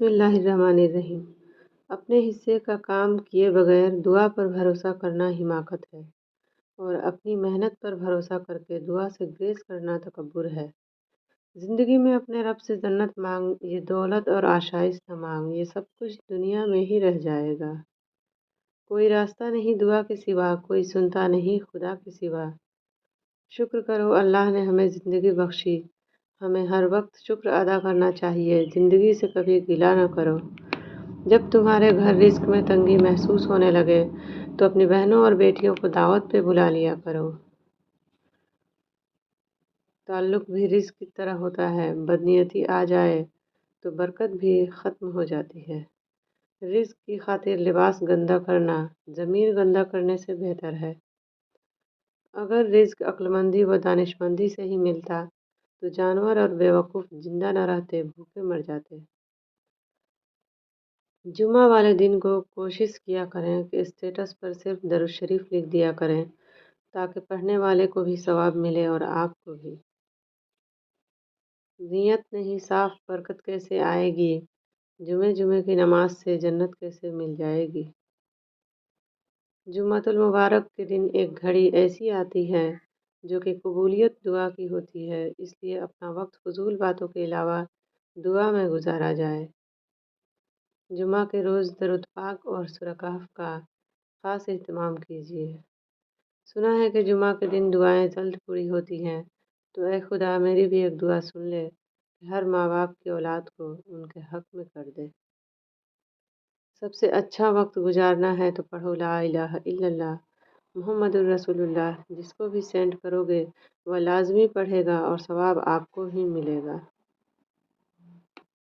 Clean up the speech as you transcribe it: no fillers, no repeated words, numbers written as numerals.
بسم اللہ الرحمن الرحیم۔ اپنے حصے کا کام کیے بغیر دعا پر بھروسہ کرنا حماقت ہے، اور اپنی محنت پر بھروسہ کر کے دعا سے گریز کرنا تکبر ہے۔ زندگی میں اپنے رب سے جنت مانگ، یہ دولت اور آشائش نہ مانگ، یہ سب کچھ دنیا میں ہی رہ جائے گا۔ کوئی راستہ نہیں دعا کے سوا، کوئی سنتا نہیں خدا کے سوا۔ شکر کرو اللہ نے ہمیں زندگی بخشی، ہمیں ہر وقت شکر ادا کرنا چاہیے، زندگی سے کبھی گلہ نہ کرو۔ جب تمہارے گھر رزق میں تنگی محسوس ہونے لگے تو اپنی بہنوں اور بیٹیوں کو دعوت پہ بلا لیا کرو۔ تعلق بھی رزق کی طرح ہوتا ہے، بدنیتی آ جائے تو برکت بھی ختم ہو جاتی ہے۔ رزق کی خاطر لباس گندا کرنا ضمیر گندا کرنے سے بہتر ہے۔ اگر رزق عقلمندی و دانشمندی سے ہی ملتا تو جانور اور بیوقوف زندہ نہ رہتے، بھوکے مر جاتے۔ جمعہ والے دن کو کوشش کیا کریں کہ اسٹیٹس پر صرف درود شریف لکھ دیا کریں، تاکہ پڑھنے والے کو بھی ثواب ملے اور آپ کو بھی۔ نیت نہیں صاف، برکت کیسے آئے گی؟ جمعے کی نماز سے جنت کیسے مل جائے گی؟ جمعۃ المبارک کے دن ایک گھڑی ایسی آتی ہے جو کہ قبولیت دعا کی ہوتی ہے، اس لیے اپنا وقت فضول باتوں کے علاوہ دعا میں گزارا جائے۔ جمعہ کے روز درود پاک اور سورہ کہف کا خاص اہتمام کیجیے۔ سنا ہے کہ جمعہ کے دن دعائیں جلد پوری ہوتی ہیں، تو اے خدا میری بھی ایک دعا سن لے کہ ہر ماں باپ کی اولاد کو ان کے حق میں کر دے۔ سب سے اچھا وقت گزارنا ہے تو پڑھو لا الہ الا اللہ محمد الرسول اللہ، جس کو بھی سینڈ کرو گے وہ لازمی پڑھے گا اور ثواب آپ کو ہی ملے گا۔